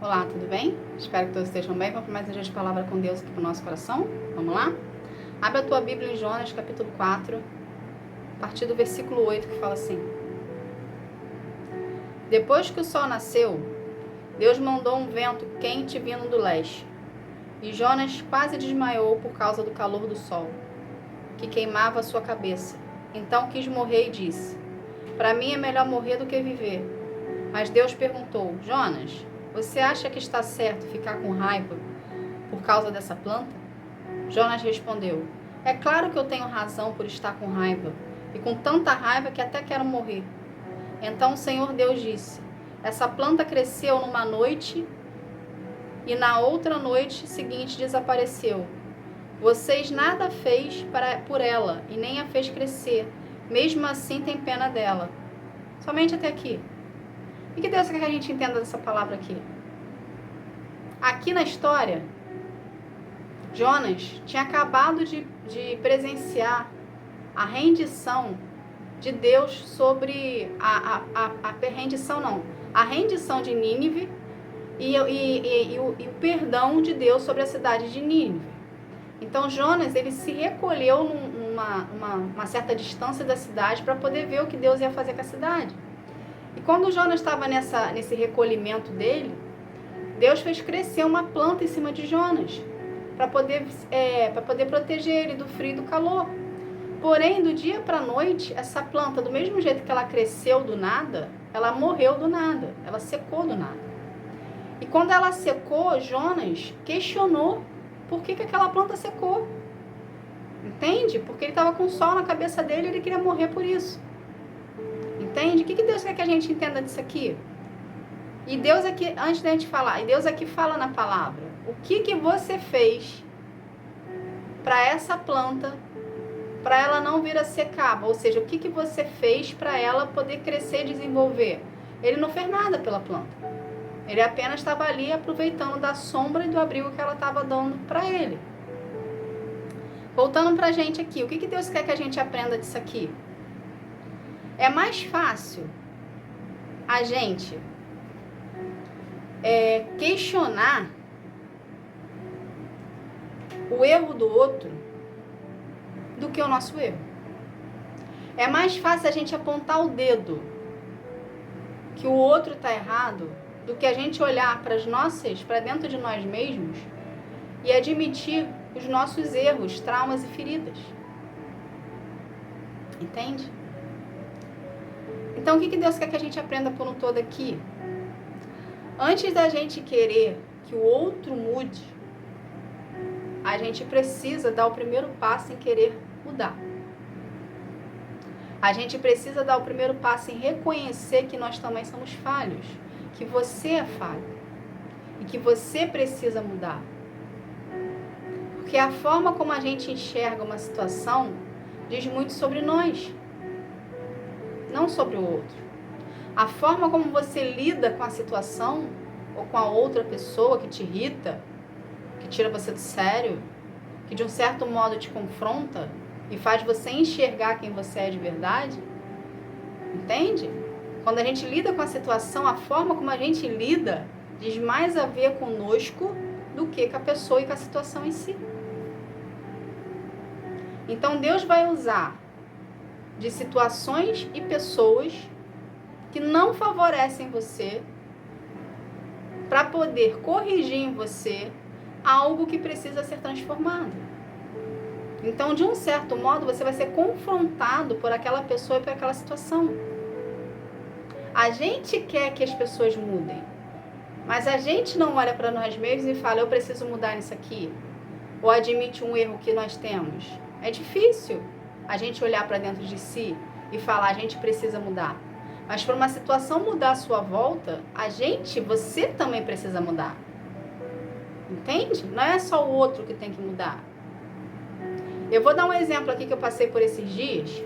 Olá, tudo bem? Espero que todos estejam bem. Vamos para mais um dia de palavra com Deus aqui para o nosso coração? Vamos lá? Abre a tua Bíblia em Jonas, capítulo 4, a partir do versículo 8, que fala assim: Depois que o sol nasceu, Deus mandou um vento quente vindo do leste, e Jonas quase desmaiou por causa do calor do sol, que queimava a sua cabeça. Então quis morrer e disse: Para mim é melhor morrer do que viver. Mas Deus perguntou: Jonas, você acha que está certo ficar com raiva por causa dessa planta? Jonas respondeu: É claro que eu tenho razão por estar com raiva, e com tanta raiva que até quero morrer. Então o Senhor Deus disse: Essa planta cresceu numa noite e na outra noite seguinte desapareceu. Vocês nada fez por ela e nem a fez crescer. Mesmo assim tem pena dela. Somente até aqui. E que Deus quer que a gente entenda dessa palavra aqui? Aqui na história, Jonas tinha acabado de presenciar a rendição de Deus sobre a rendição de Nínive e o perdão de Deus sobre a cidade de Nínive. Então Jonas, ele se recolheu numa certa distância da cidade para poder ver o que Deus ia fazer com a cidade. E quando Jonas estava nesse recolhimento dele, Deus fez crescer uma planta em cima de Jonas para poder proteger ele do frio e do calor. Porém, do dia para a noite, essa planta, do mesmo jeito que ela cresceu do nada, ela morreu do nada, ela secou do nada. E quando ela secou, Jonas questionou por que aquela planta secou. Entende? Porque ele estava com sol na cabeça dele e ele queria morrer por isso. Entende? O que Deus quer que a gente entenda disso aqui? E Deus aqui, antes da gente falar, e Deus aqui fala na palavra, o que você fez para essa planta, para ela não vir a secar? Ou seja, o que você fez para ela poder crescer e desenvolver? Ele não fez nada pela planta. Ele apenas estava ali aproveitando da sombra e do abrigo que ela estava dando para ele. Voltando para a gente aqui, o que Deus quer que a gente aprenda disso aqui? É mais fácil a gente questionar o erro do outro do que o nosso erro. É mais fácil a gente apontar o dedo que o outro está errado do que a gente olhar para dentro de nós mesmos e admitir os nossos erros, traumas e feridas. Entende? Então, o que Deus quer que a gente aprenda por um todo aqui? Antes da gente querer que o outro mude, a gente precisa dar o primeiro passo em querer mudar. A gente precisa dar o primeiro passo em reconhecer que nós também somos falhos, que você é falho e que você precisa mudar. Porque a forma como a gente enxerga uma situação diz muito sobre nós, não sobre o outro. A forma como você lida com a situação ou com a outra pessoa que te irrita, que tira você do sério, que de um certo modo te confronta e faz você enxergar quem você é de verdade, entende? Quando a gente lida com a situação, a forma como a gente lida diz mais a ver conosco do que com a pessoa e com a situação em si. Então Deus vai usar de situações e pessoas que não favorecem você para poder corrigir em você algo que precisa ser transformado. Então, de um certo modo, você vai ser confrontado por aquela pessoa e por aquela situação. A gente quer que as pessoas mudem, mas a gente não olha para nós mesmos e fala, eu preciso mudar nisso aqui, ou admite um erro que nós temos. É difícil a gente olhar para dentro de si e falar, a gente precisa mudar. Mas para uma situação mudar à sua volta, você também precisa mudar. Entende? Não é só o outro que tem que mudar. Eu vou dar um exemplo aqui que eu passei por esses dias.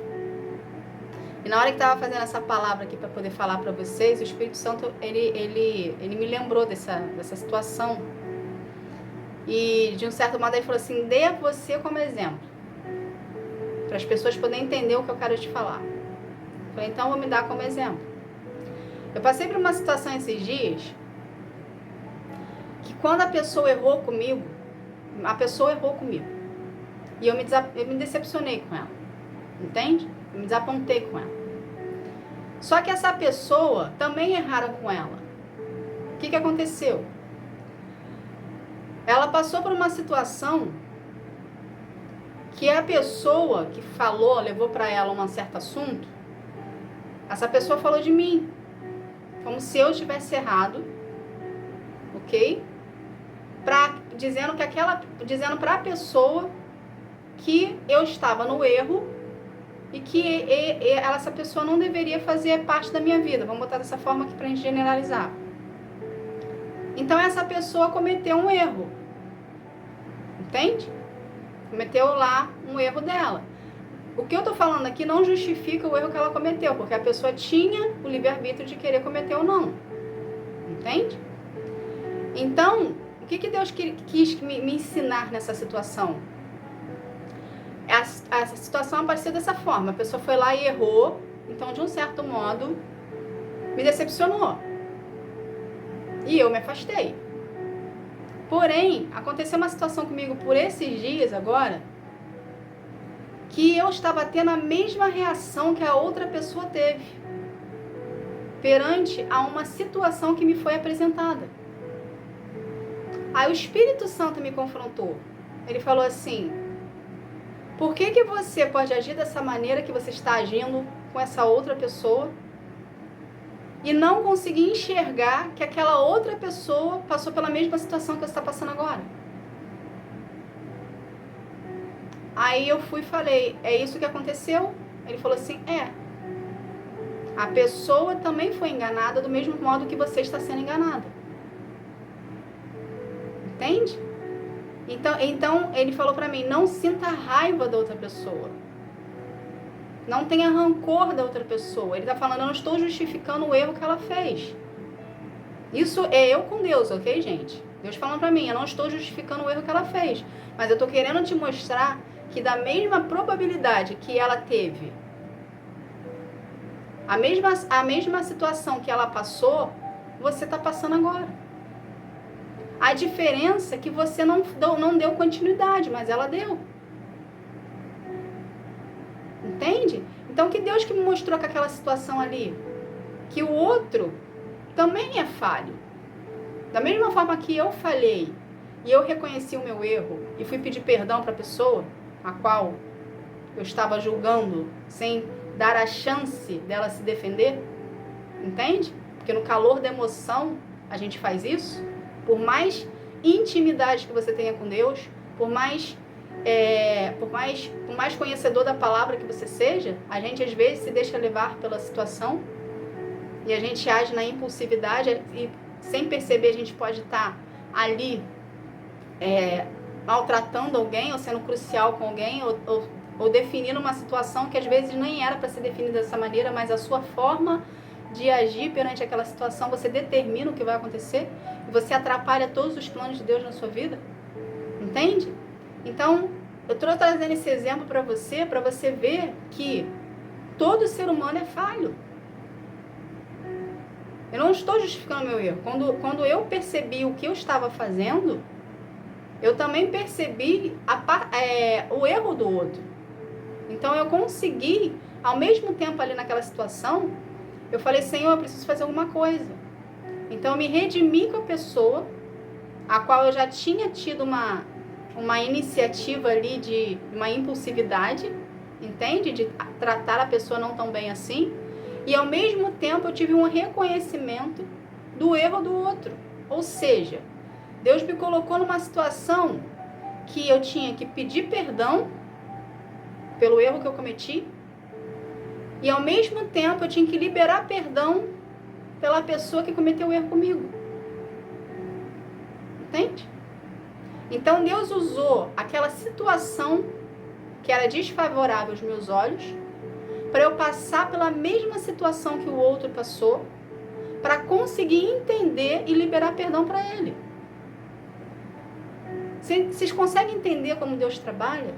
E na hora que estava fazendo essa palavra aqui para poder falar para vocês, o Espírito Santo, ele me lembrou dessa situação. E de um certo modo ele falou assim, dê você como exemplo. Para as pessoas poderem entender o que eu quero te falar. Eu falei, então vou me dar como exemplo. Eu passei por uma situação esses dias quando a pessoa errou comigo, e eu me decepcionei com ela, entende? Eu me desapontei com ela. Só que essa pessoa também erraram com ela. O que aconteceu? Ela passou por uma situação que a pessoa que falou, levou para ela um certo assunto, essa pessoa falou de mim, como se eu tivesse errado, ok? Dizendo para a pessoa que eu estava no erro e que essa pessoa não deveria fazer parte da minha vida. Vamos botar dessa forma aqui para a gente generalizar. Então essa pessoa cometeu um erro, entende? Cometeu lá um erro dela. O que eu estou falando aqui não justifica o erro que ela cometeu, porque a pessoa tinha o livre-arbítrio de querer cometer ou não, entende? Então, o que Deus quis me ensinar nessa situação? A situação apareceu dessa forma, a pessoa foi lá e errou, então de um certo modo me decepcionou. E eu me afastei. Porém, aconteceu uma situação comigo por esses dias agora, que eu estava tendo a mesma reação que a outra pessoa teve perante a uma situação que me foi apresentada. Aí o Espírito Santo me confrontou. Ele falou assim: por que você pode agir dessa maneira que você está agindo com essa outra pessoa e não conseguir enxergar que aquela outra pessoa passou pela mesma situação que você está passando agora? Aí eu fui e falei: é isso que aconteceu? Ele falou assim: é. A pessoa também foi enganada do mesmo modo que você está sendo enganada. Entende? Então ele falou para mim: não sinta raiva da outra pessoa. Não tenha rancor da outra pessoa. Ele está falando: eu não estou justificando o erro que ela fez. Isso é eu com Deus, ok, gente? Deus falando para mim: eu não estou justificando o erro que ela fez. Mas eu estou querendo te mostrar que da mesma probabilidade que ela teve, a mesma situação que ela passou, você está passando agora. A diferença é que você não deu continuidade, mas ela deu. Entende? Então, que Deus que me mostrou com aquela situação ali, que o outro também é falho. Da mesma forma que eu falhei e eu reconheci o meu erro e fui pedir perdão para a pessoa a qual eu estava julgando sem dar a chance dela se defender, entende? Porque no calor da emoção a gente faz isso. Por mais intimidade que você tenha com Deus, por mais conhecedor da palavra que você seja, a gente às vezes se deixa levar pela situação e a gente age na impulsividade e sem perceber a gente pode estar ali maltratando alguém ou sendo crucial com alguém ou definindo uma situação que às vezes nem era para ser definida dessa maneira, mas a sua forma de agir perante aquela situação, você determina o que vai acontecer e você atrapalha todos os planos de Deus na sua vida, entende? Então, eu estou trazendo esse exemplo para você ver que todo ser humano é falho. Eu não estou justificando meu erro. Quando eu percebi o que eu estava fazendo, eu também percebi o erro do outro. Então, eu consegui, ao mesmo tempo ali naquela situação, eu falei: Senhor, eu preciso fazer alguma coisa. Então, eu me redimi com a pessoa, a qual eu já tinha tido uma iniciativa ali de uma impulsividade, entende? De tratar a pessoa não tão bem assim. E, ao mesmo tempo, eu tive um reconhecimento do erro do outro. Ou seja, Deus me colocou numa situação que eu tinha que pedir perdão pelo erro que eu cometi. E, ao mesmo tempo, eu tinha que liberar perdão pela pessoa que cometeu o erro comigo. Entende? Então, Deus usou aquela situação que era desfavorável aos meus olhos para eu passar pela mesma situação que o outro passou, para conseguir entender e liberar perdão para ele. Vocês conseguem entender como Deus trabalha?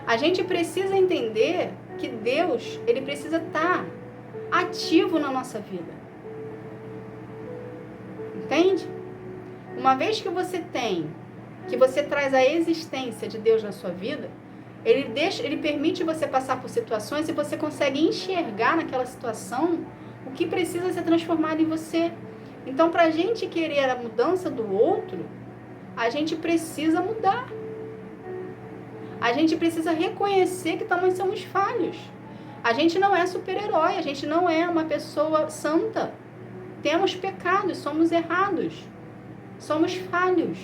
A gente precisa entender que Deus, ele precisa estar ativo na nossa vida. Entende? Uma vez que você traz a existência de Deus na sua vida, ele permite você passar por situações e você consegue enxergar naquela situação o que precisa ser transformado em você. Então, para a gente querer a mudança do outro, a gente precisa mudar. A gente precisa reconhecer que também somos falhos. A gente não é super-herói, a gente não é uma pessoa santa. Temos pecados, somos errados, somos falhos.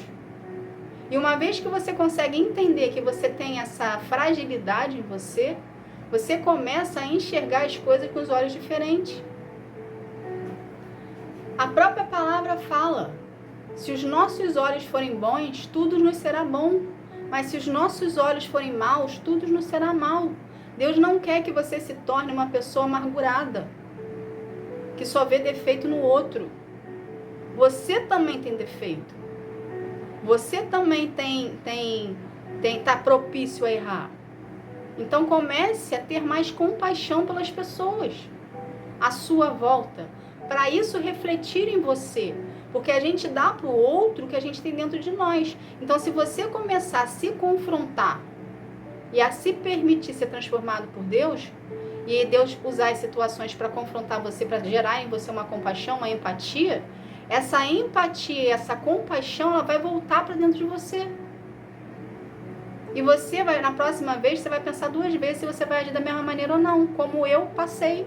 E uma vez que você consegue entender que você tem essa fragilidade em você, você começa a enxergar as coisas com os olhos diferentes. A própria palavra fala: se os nossos olhos forem bons, tudo nos será bom. Mas se os nossos olhos forem maus, tudo nos será mal. Deus não quer que você se torne uma pessoa amargurada, que só vê defeito no outro. Você também tem defeito. Você também tá propício a errar. Então comece a ter mais compaixão pelas pessoas à sua volta, para isso refletir em você, porque a gente dá para o outro o que a gente tem dentro de nós. Então, se você começar a se confrontar e a se permitir ser transformado por Deus, e Deus usar as situações para confrontar você, para gerar em você uma compaixão, uma empatia, essa empatia, essa compaixão, ela vai voltar para dentro de você. E você vai, na próxima vez, você vai pensar 2 vezes se você vai agir da mesma maneira ou não, como eu passei.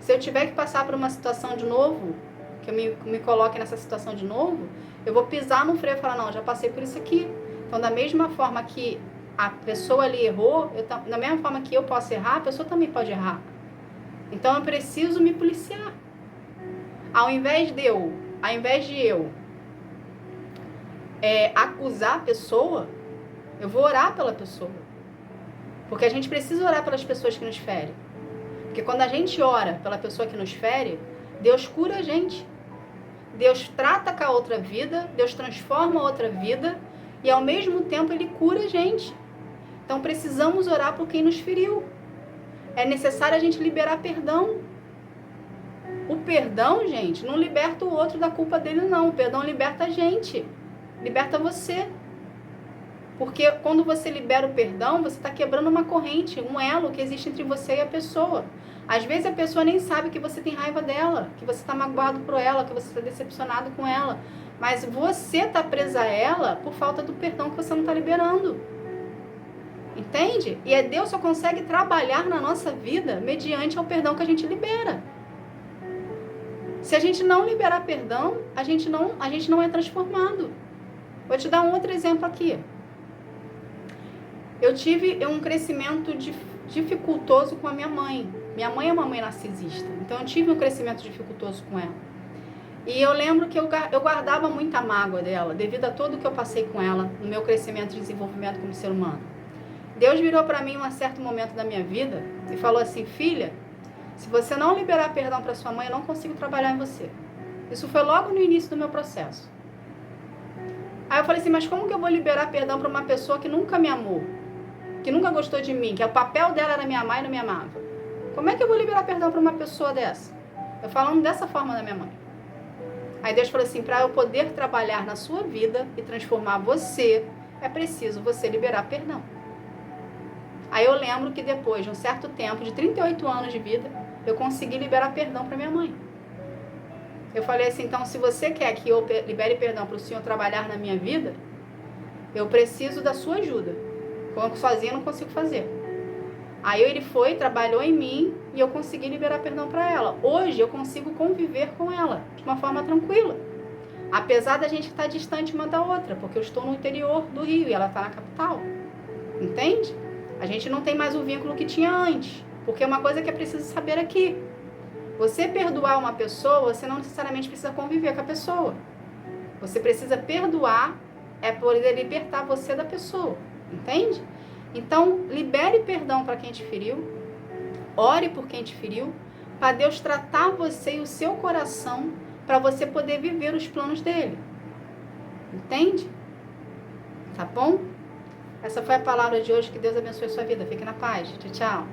Se eu tiver que passar por uma situação de novo, que eu me coloque nessa situação de novo, eu vou pisar no freio e falar: não, já passei por isso aqui. Então, da mesma forma que a pessoa ali errou, da mesma forma que eu posso errar, a pessoa também pode errar. Então, eu preciso me policiar. Ao invés de eu acusar a pessoa, eu vou orar pela pessoa. Porque a gente precisa orar pelas pessoas que nos ferem. Porque quando a gente ora pela pessoa que nos fere, Deus cura a gente. Deus trata com a outra vida, Deus transforma a outra vida e ao mesmo tempo Ele cura a gente. Então precisamos orar por quem nos feriu. É necessário a gente liberar perdão. O perdão, gente, não liberta o outro da culpa dele, não. O perdão liberta a gente. Liberta você. Porque quando você libera o perdão, você está quebrando uma corrente, um elo que existe entre você e a pessoa. Às vezes a pessoa nem sabe que você tem raiva dela, que você está magoado por ela, que você está decepcionado com ela. Mas você está presa a ela por falta do perdão que você não está liberando. Entende? E Deus só consegue trabalhar na nossa vida mediante o perdão que a gente libera. Se a gente não liberar perdão, a gente não é transformado. Vou te dar um outro exemplo aqui. Eu tive um crescimento dificultoso com a minha mãe. Minha mãe é uma mãe narcisista, então eu tive um crescimento dificultoso com ela. E eu lembro que eu guardava muita mágoa dela, devido a tudo que eu passei com ela, no meu crescimento e desenvolvimento como ser humano. Deus virou para mim em um certo momento da minha vida e falou assim: filha, se você não liberar perdão para sua mãe, eu não consigo trabalhar em você. Isso foi logo no início do meu processo. Aí eu falei assim: mas como que eu vou liberar perdão para uma pessoa que nunca me amou? Que nunca gostou de mim, que o papel dela era me amar e não me amava? Como é que eu vou liberar perdão para uma pessoa dessa? Eu falando dessa forma da minha mãe. Aí Deus falou assim: para eu poder trabalhar na sua vida e transformar você, é preciso você liberar perdão. Aí eu lembro que depois de um certo tempo, de 38 anos de vida, eu consegui liberar perdão para minha mãe. Eu falei assim: então, se você quer que eu libere perdão para o Senhor trabalhar na minha vida, eu preciso da sua ajuda. Como sozinha eu não consigo fazer. Aí ele foi, trabalhou em mim e eu consegui liberar perdão para ela. Hoje eu consigo conviver com ela de uma forma tranquila. Apesar da gente estar distante uma da outra, porque eu estou no interior do Rio e ela está na capital. Entende? A gente não tem mais o vínculo que tinha antes. Porque é uma coisa que é preciso saber aqui. Você perdoar uma pessoa, você não necessariamente precisa conviver com a pessoa. Você precisa perdoar, é poder libertar você da pessoa. Entende? Então, libere perdão para quem te feriu. Ore por quem te feriu. Para Deus tratar você e o seu coração, para você poder viver os planos dele. Entende? Tá bom? Essa foi a palavra de hoje. Que Deus abençoe a sua vida. Fique na paz. Tchau, tchau.